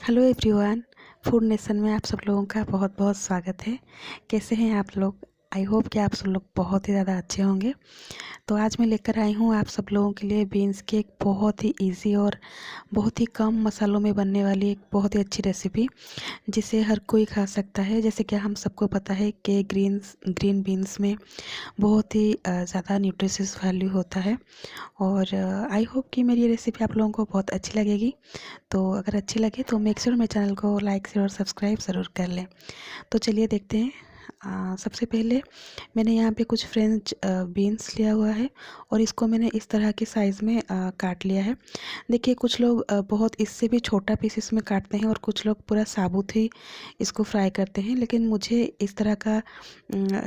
Hello everyone. Food nation में आप सब लोगों का बहुत बहुत स्वागत है। कैसे हैं आप लोग? आई होप कि आप सब लोग बहुत ही ज़्यादा अच्छे होंगे। तो आज मैं लेकर आई हूँ आप सब लोगों के लिए बीन्स की एक बहुत ही इजी और बहुत ही कम मसालों में बनने वाली एक बहुत ही अच्छी रेसिपी, जिसे हर कोई खा सकता है। जैसे कि हम सबको पता है कि ग्रीन बीन्स में बहुत ही ज़्यादा न्यूट्रिशियस वैल्यू होता है। और आई होप कि मेरी ये रेसिपी आप लोगों को बहुत अच्छी लगेगी। तो अगर अच्छी लगे तो मेक श्योर मेरे चैनल को लाइक शेयर और सब्सक्राइब ज़रूर कर लें। तो चलिए देखते हैं। सबसे पहले मैंने यहाँ पे कुछ फ्रेंच बीन्स लिया हुआ है और इसको मैंने इस तरह के साइज़ में काट लिया है। देखिए, कुछ लोग बहुत इससे भी छोटा पीसेस में काटते हैं और कुछ लोग पूरा साबुत ही इसको फ्राई करते हैं, लेकिन मुझे इस तरह का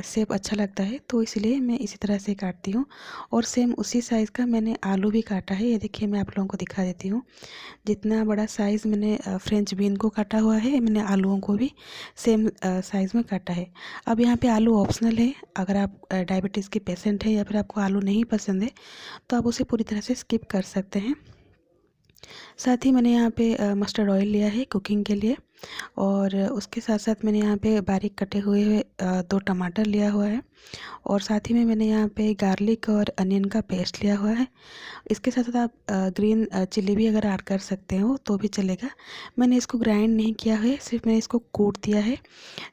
शेप अच्छा लगता है, तो इसलिए मैं इसी तरह से काटती हूँ। और सेम उसी साइज़ का मैंने आलू भी काटा है। ये देखिए, मैं आप लोगों को दिखा देती हूँ। जितना बड़ा साइज़ मैंने फ्रेंच बीन को काटा हुआ है, मैंने आलूओं को भी सेम साइज़ में काटा है। अब यहाँ पे आलू ऑप्शनल है। अगर आप डायबिटीज़ के पेशेंट हैं या फिर आपको आलू नहीं पसंद है तो आप उसे पूरी तरह से स्किप कर सकते हैं। साथ ही मैंने यहाँ पे मस्टर्ड ऑयल लिया है कुकिंग के लिए, और उसके साथ साथ मैंने यहाँ पे बारीक कटे हुए 2 टमाटर लिया हुआ है, और साथ ही में मैंने यहाँ पे गार्लिक और अनियन का पेस्ट लिया हुआ है। इसके साथ साथ आप ग्रीन चिली भी अगर ऐड कर सकते हो तो भी चलेगा। मैंने इसको ग्राइंड नहीं किया है, सिर्फ मैंने इसको कूट दिया है,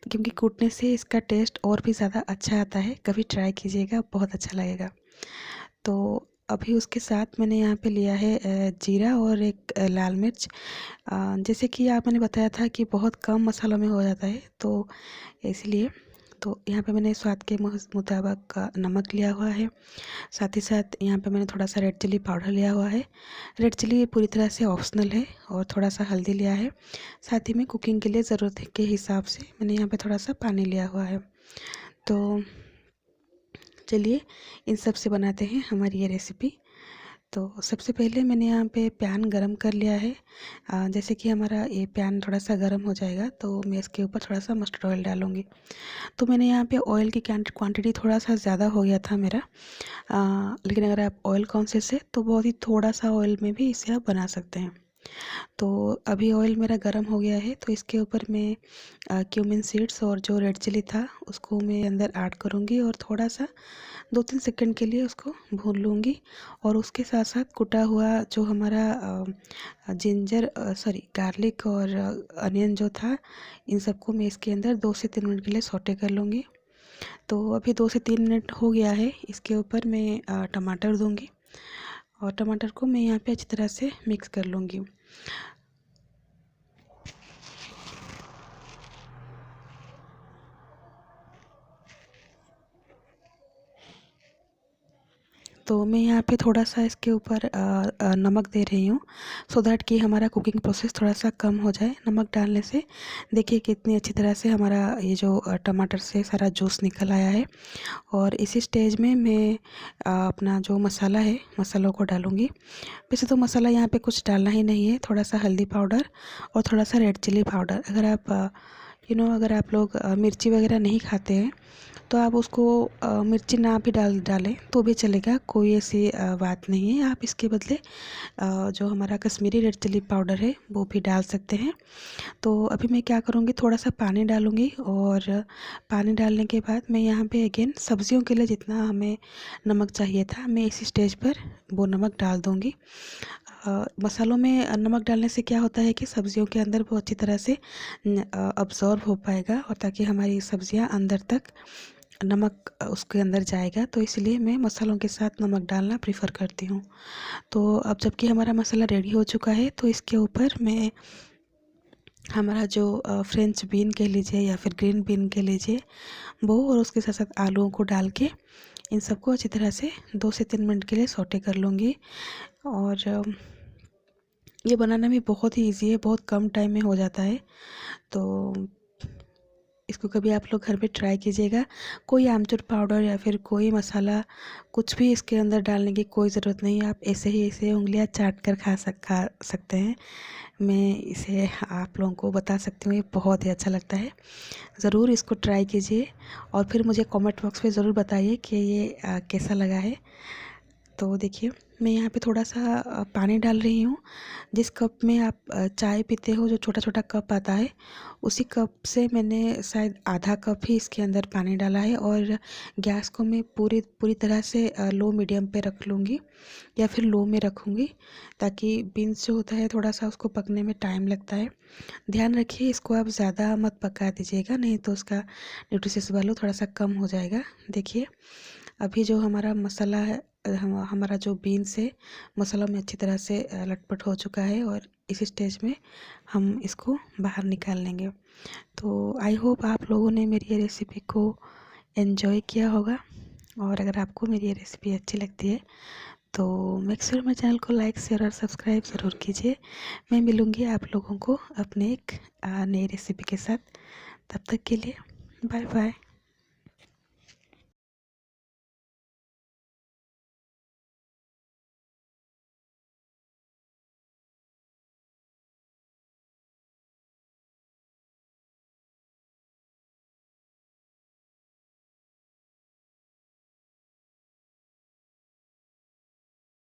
क्योंकि कूटने से इसका टेस्ट और भी ज़्यादा अच्छा आता है। कभी ट्राई कीजिएगा, बहुत अच्छा लगेगा। तो अभी उसके साथ मैंने यहाँ पे लिया है जीरा और एक लाल मिर्च। जैसे कि आप मैंने बताया था कि बहुत कम मसालों में हो जाता है, तो इसलिए तो यहाँ पे मैंने स्वाद के मुताबिक नमक लिया हुआ है। साथ ही साथ यहाँ पे मैंने थोड़ा सा रेड चिली पाउडर लिया हुआ है। रेड चिली पूरी तरह से ऑप्शनल है। और थोड़ा सा हल्दी लिया है। साथ ही में कुकिंग के लिए ज़रूरत के हिसाब से मैंने यहाँ पे थोड़ा सा पानी लिया हुआ है। तो चलिए इन सब से बनाते हैं हमारी ये रेसिपी। तो सबसे पहले मैंने यहाँ पे पैन गरम कर लिया है। जैसे कि हमारा ये पैन थोड़ा सा गरम हो जाएगा तो मैं इसके ऊपर थोड़ा सा मस्टर्ड ऑयल डालूँगी। तो मैंने यहाँ पे ऑयल की क्वांटिटी थोड़ा सा ज़्यादा हो गया था मेरा। लेकिन अगर आप ऑयल कॉन्शियस है तो बहुत ही थोड़ा सा ऑयल में भी इसे आप बना सकते हैं। तो अभी ऑयल मेरा गरम हो गया है, तो इसके ऊपर मैं क्यूमिन सीड्स और जो रेड चिली था उसको मैं अंदर ऐड करूँगी और थोड़ा सा 2-3 सेकंड के लिए उसको भून लूँगी। और उसके साथ साथ कुटा हुआ जो हमारा गार्लिक और अनियन जो था, इन सबको मैं इसके अंदर 2 से 3 मिनट के लिए सौटे कर लूँगी। तो अभी 2 से 3 मिनट हो गया है। इसके ऊपर मैं टमाटर दूँगी और टमाटर को मैं यहाँ पे अच्छी तरह से मिक्स कर लूँगी। तो मैं यहाँ पे थोड़ा सा इसके ऊपर नमक दे रही हूँ, सो दैट कि हमारा कुकिंग प्रोसेस थोड़ा सा कम हो जाए। नमक डालने से देखिए कितनी अच्छी तरह से हमारा ये जो टमाटर से सारा जूस निकल आया है। और इसी स्टेज में मैं अपना जो मसाला है, मसालों को डालूँगी। वैसे तो मसाला यहाँ पे कुछ डालना ही नहीं है, थोड़ा सा हल्दी पाउडर और थोड़ा सा रेड चिली पाउडर। अगर आप अगर आप लोग मिर्ची वगैरह नहीं खाते हैं तो आप उसको मिर्ची ना भी डालें तो भी चलेगा, कोई ऐसी बात नहीं है। आप इसके बदले जो हमारा कश्मीरी रेड चिली पाउडर है वो भी डाल सकते हैं। तो अभी मैं क्या करूँगी, थोड़ा सा पानी डालूँगी, और पानी डालने के बाद मैं यहाँ पे अगेन सब्जियों के लिए जितना हमें नमक चाहिए था, मैं इसी स्टेज पर वो नमक डाल दूँगी। मसालों में नमक डालने से क्या होता है कि सब्जियों के अंदर वो अच्छी तरह से अब्ज़ॉर्ब हो पाएगा, और ताकि हमारी सब्जियां अंदर तक नमक उसके अंदर जाएगा। तो इसलिए मैं मसालों के साथ नमक डालना प्रेफर करती हूँ। तो अब जबकि हमारा मसाला रेडी हो चुका है, तो इसके ऊपर मैं हमारा जो फ्रेंच बीन कह लीजिए या फिर ग्रीन बीन कह लीजिए वो, और उसके साथ साथ आलूओं को डाल के इन सबको अच्छी तरह से 2 से 3 मिनट के लिए सौटे कर लूँगी। और ये बनाना भी बहुत ही ईजी है, बहुत कम टाइम में हो जाता है। तो इसको कभी आप लोग घर पे ट्राई कीजिएगा। कोई आमचूर पाउडर या फिर कोई मसाला कुछ भी इसके अंदर डालने की कोई ज़रूरत नहीं है। आप ऐसे ही इसे उंगलियां चाट कर खा सकते हैं। मैं इसे आप लोगों को बता सकती हूँ, ये बहुत ही अच्छा लगता है। ज़रूर इसको ट्राई कीजिए और फिर मुझे कमेंट बॉक्स में ज़रूर बताइए कि ये कैसा लगा है। तो देखिए मैं यहाँ पे थोड़ा सा पानी डाल रही हूँ। जिस कप में आप चाय पीते हो, जो छोटा छोटा कप आता है, उसी कप से मैंने शायद आधा कप ही इसके अंदर पानी डाला है। और गैस को मैं पूरी पूरी तरह से लो मीडियम पे रख लूँगी या फिर लो में रखूँगी, ताकि बीन्स जो होता है थोड़ा सा उसको पकने में टाइम लगता है। ध्यान रखिए इसको आप ज़्यादा मत पका दीजिएगा, नहीं तो उसका न्यूट्रिशियस वैल्यू थोड़ा सा कम हो जाएगा। देखिए अभी जो हमारा मसाला है, हमारा जो बीन्स है मसाला में अच्छी तरह से लटपट हो चुका है, और इस स्टेज में हम इसको बाहर निकाल लेंगे। तो आई होप आप लोगों ने मेरी ये रेसिपी को एंजॉय किया होगा, और अगर आपको मेरी ये रेसिपी अच्छी लगती है तो मेक श्योर मेरे चैनल को लाइक, शेयर और सब्सक्राइब ज़रूर कीजिए। मैं मिलूँगी आप लोगों को अपने एक नई रेसिपी के साथ। तब तक के लिए बाय बाय।